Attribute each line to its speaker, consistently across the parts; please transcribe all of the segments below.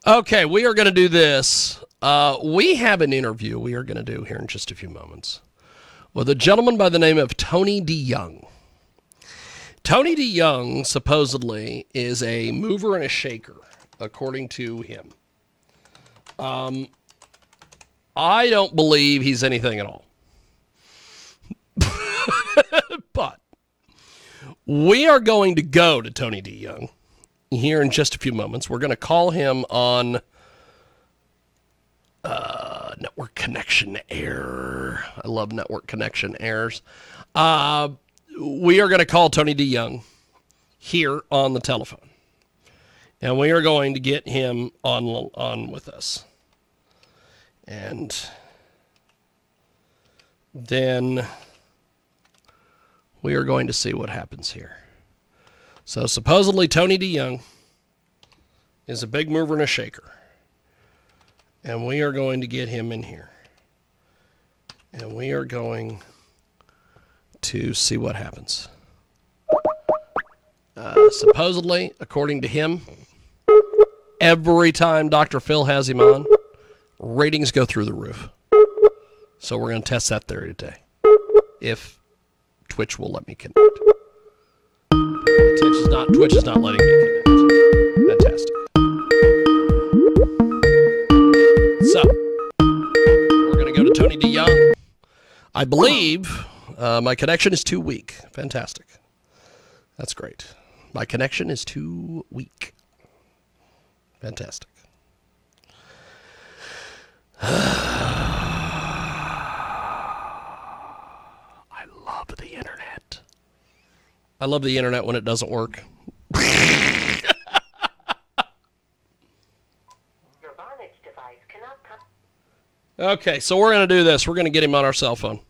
Speaker 1: Okay, we are going to do this. We have an interview we are going to do here in just a few moments with a gentleman by the name of Tony Deyoung. Tony Deyoung supposedly is a mover and a shaker, according to him. I don't believe he's anything at all. But we are going to go to Tony Deyoung here in just a few moments. We're going to call him on network connection error. I love network connection errors. We are going to call Tony Deyoung here on the telephone. And we are going to get him on with us. And then we are going to see what happens here. So supposedly Tony Deyoung is a big mover and a shaker. And we are going to get him in here. And we are going to see what happens. Supposedly, according to him, every time Dr. Phil has him on, ratings go through the roof. So we're going to test that theory today. If Twitch will let me connect. Twitch is not letting me connect. Fantastic. So, we're going to go to Tony Deyoung. I believe my connection is too weak. Fantastic. That's great. My connection is too weak. Fantastic. I love the internet. I love the internet when it doesn't work. Okay, so we're going to do this. We're going to get him on our cell phone.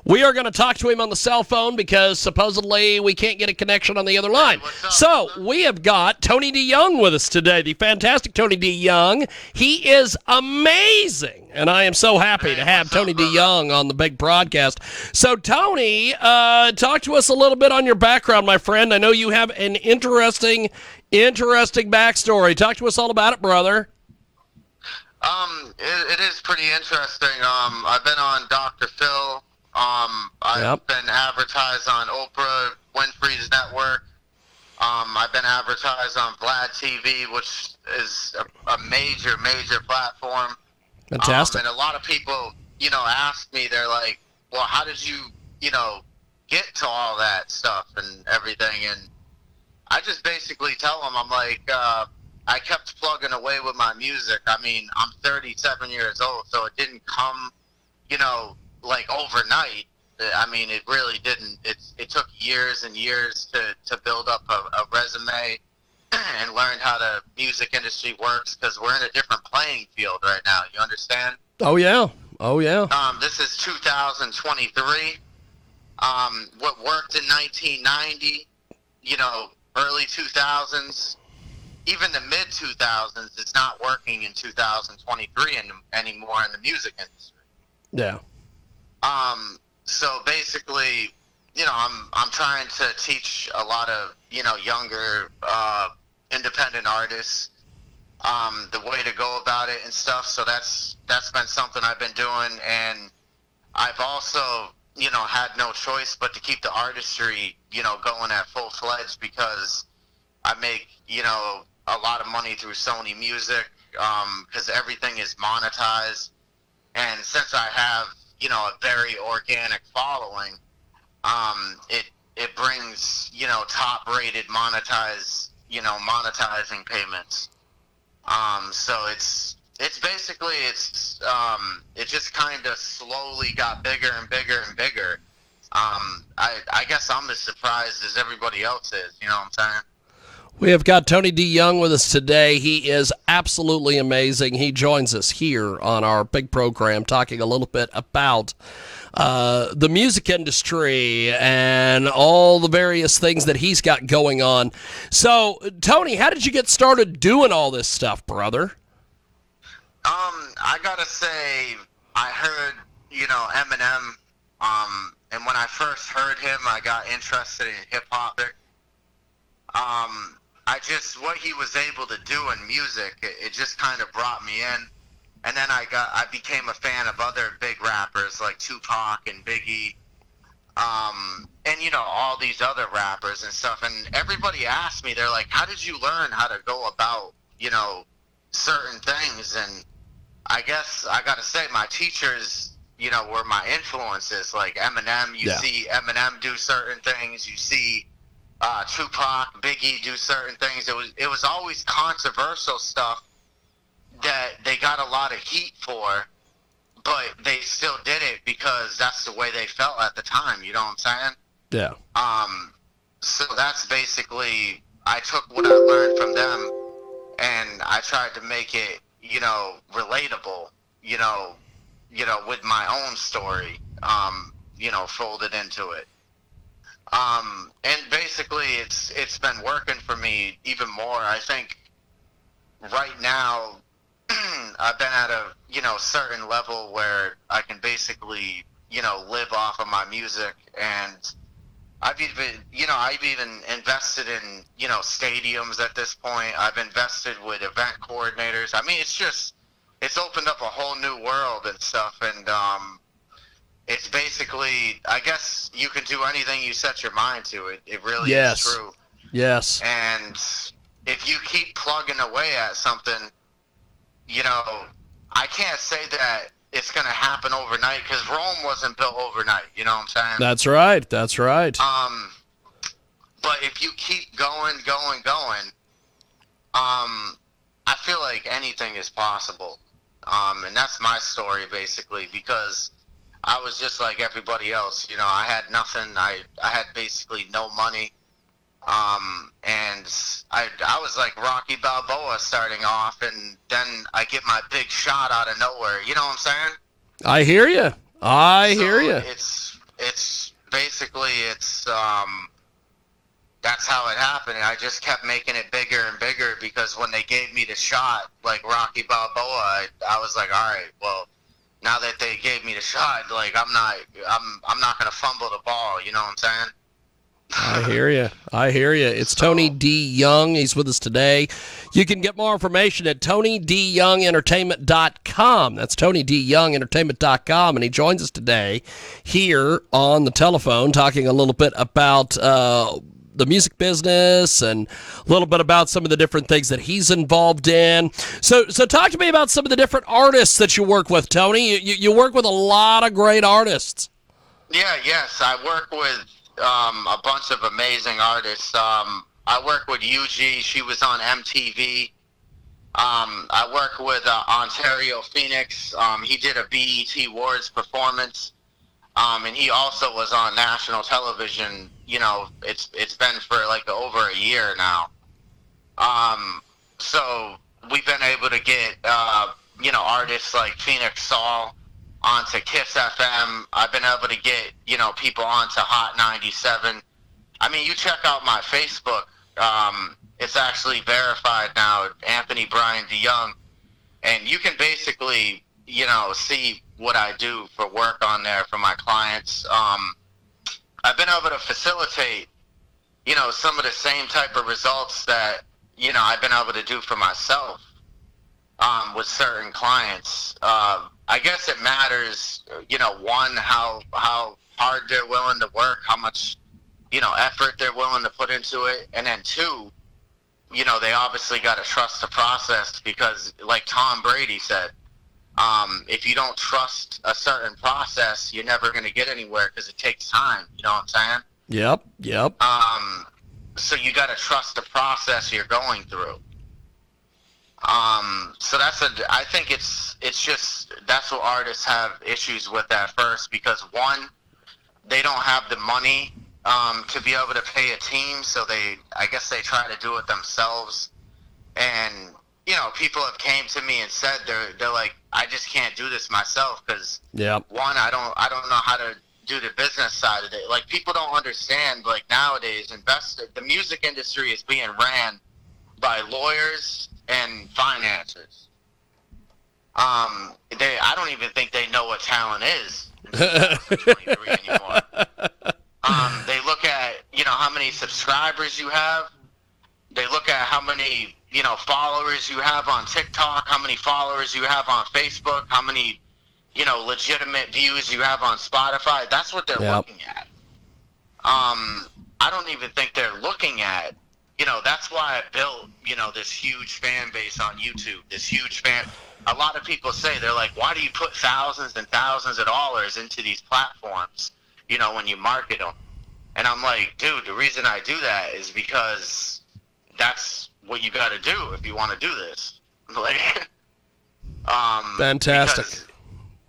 Speaker 1: We are going to talk to him on the cell phone because supposedly we can't get a connection on the other line. So we have got Tony Deyoung with us today, the fantastic Tony Deyoung. He is amazing, and I am so happy to have Tony Deyoung on the big broadcast. So Tony, talk to us a little bit on your background, my friend. I know you have an interesting backstory. Talk to us all about it, brother.
Speaker 2: It is pretty interesting. I've been on Dr. Phil. I've been advertised on Oprah Winfrey's network. I've been advertised on Vlad TV, which is a major platform.
Speaker 1: Fantastic.
Speaker 2: And a lot of people, ask me, they're like, well, how did you, get to all that stuff and everything? And I just basically tell them, I'm like, I kept plugging away with my music. I mean, I'm 37 years old, so it didn't come, like overnight. I mean, it really didn't. It took years and years to build up a resume and learn how the music industry works, because we're in a different playing field right now. You understand?
Speaker 1: Oh, yeah.
Speaker 2: This is 2023. What worked in 1990, early 2000s, even the mid 2000s, it's not working in 2023 anymore in the music industry.
Speaker 1: Yeah.
Speaker 2: So basically, I'm trying to teach a lot of, younger, independent artists, the way to go about it and stuff. So that's been something I've been doing. And I've also, had no choice but to keep the artistry, going at full fledged, because I make, a lot of money through Sony Music, because everything is monetized. And since I have, a very organic following, it brings, top-rated monetizing payments. So it's basically, it just kind of slowly got bigger and bigger and bigger. I guess I'm as surprised as everybody else is, you know what I'm saying?
Speaker 1: We have got Tony Deyoung with us today. He is absolutely amazing. He joins us here on our big program talking a little bit about the music industry and all the various things that he's got going on. So, Tony, how did you get started doing all this stuff, brother?
Speaker 2: I gotta say, I heard, Eminem, and when I first heard him, I got interested in hip-hop. what he was able to do in music, it just kind of brought me in. And then I became a fan of other big rappers like Tupac and Biggie, and all these other rappers and stuff. And everybody asked me, they're like, "How did you learn how to go about certain things?" And I guess I gotta say, my teachers, were my influences. Like Eminem, you see Eminem do certain things. You see Tupac, Biggie do certain things. It was always controversial stuff that they got a lot of heat for, but they still did it because that's the way they felt at the time. You know what I'm saying?
Speaker 1: Yeah.
Speaker 2: So that's basically, I took what I learned from them and I tried to make it, relatable, with my own story, folded into it. And basically it's been working for me even more. I think right now I've been at a, certain level where I can basically, live off of my music. And I've even invested in, stadiums at this point. I've invested with event coordinators. I mean, it's opened up a whole new world and stuff. And, it's basically, I guess you can do anything you set your mind to. It really is true.
Speaker 1: Yes.
Speaker 2: And if you keep plugging away at something, I can't say that it's going to happen overnight because Rome wasn't built overnight. You know what I'm saying?
Speaker 1: That's right. That's right.
Speaker 2: But if you keep going, I feel like anything is possible. And that's my story basically, because I was just like everybody else. I had nothing. I had basically no money. And I was like Rocky Balboa starting off, and then I get my big shot out of nowhere. You know what I'm saying?
Speaker 1: I hear you.
Speaker 2: It's basically, that's how it happened. And I just kept making it bigger and bigger because when they gave me the shot, like Rocky Balboa, I was like, all right, well, now that they gave me the shot, like I'm not gonna fumble the ball. You know what I'm saying?
Speaker 1: I hear you. It's Tony Deyoung. He's with us today. You can get more information at TonyDYoungEntertainment.com. That's TonyDYoungEntertainment.com. And he joins us today here on the telephone talking a little bit about the music business and a little bit about some of the different things that he's involved in. So talk to me about some of the different artists that you work with, Tony. You work with a lot of great artists.
Speaker 2: Yes. I work with a bunch of amazing artists. I work with UG. She was on MTV. I work with Ontario Phoenix. He did a BET Awards performance. And he also was on national television. It's been for like over a year now. So we've been able to get, artists like Phoenix Saul onto Kiss FM. I've been able to get, people onto Hot 97. I mean, you check out my Facebook. It's actually verified now, Anthony Brian Deyoung. And you can basically, see what I do for work on there for my clients. I've been able to facilitate, some of the same type of results that, I've been able to do for myself with certain clients. I guess it matters, one, how hard they're willing to work, how much, effort they're willing to put into it. And then two, they obviously got to trust the process because like Tom Brady said, if you don't trust a certain process, you're never going to get anywhere because it takes time. You know what I'm saying?
Speaker 1: Yep.
Speaker 2: So you got to trust the process you're going through. So I think it's just, that's what artists have issues with at first because one, they don't have the money, to be able to pay a team. So I guess they try to do it themselves. And, people have came to me and said, they're like, I just can't do this myself. Cause one, I don't know how to do the business side of it. Like people don't understand, like nowadays the music industry is being ran by lawyers and financiers. I don't even think they know what talent is in 2023 anymore. They look at, how many subscribers you have. They look at how many, followers you have on TikTok, how many followers you have on Facebook, how many, legitimate views you have on Spotify. That's what they're looking at. I don't even think they're looking at, that's why I built, this huge fan base on YouTube, a lot of people say, they're like, why do you put thousands and thousands of dollars into these platforms, when you market them? And I'm like, dude, the reason I do that is because that's what you got to do if you want to do this. Like,
Speaker 1: Fantastic.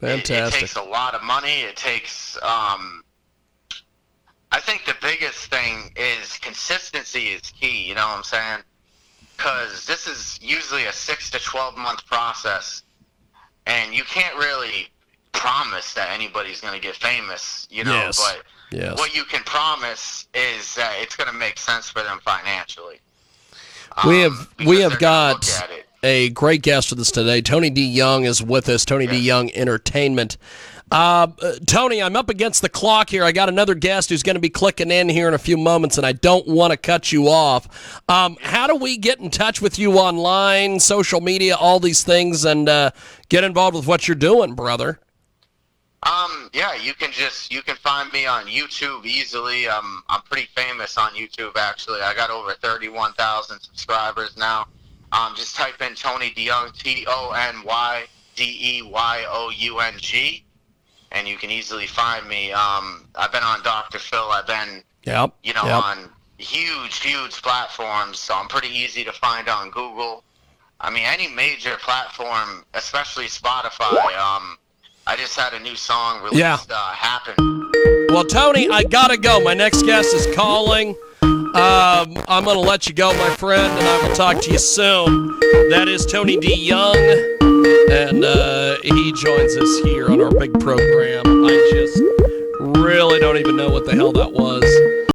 Speaker 2: It takes a lot of money. It takes, I think the biggest thing is consistency is key. You know what I'm saying? Because this is usually a 6 to 12 month process, and you can't really promise that anybody's going to get famous,
Speaker 1: Yes.
Speaker 2: But what you can promise is that it's going to make sense for them financially.
Speaker 1: We have got a great guest with us today. Tony Deyoung is with us. Tony Deyoung Entertainment. Tony, I'm up against the clock here. I got another guest who's going to be clicking in here in a few moments, and I don't want to cut you off. How do we get in touch with you online, social media, all these things, and get involved with what you're doing, brother?
Speaker 2: You can find me on YouTube easily. I'm pretty famous on YouTube, actually. I got over 31,000 subscribers now. Just type in Tony Deyoung, TonyDeyoung, and you can easily find me. I've been on Dr. Phil. I've been, on huge platforms, so I'm pretty easy to find on Google. I mean, any major platform, especially Spotify. I just had a new song released, Happen.
Speaker 1: Well, Tony, I gotta go. My next guest is calling. I'm going to let you go, my friend, and I will talk to you soon. That is Tony Deyoung, and he joins us here on our big program. I just really don't even know what the hell that was.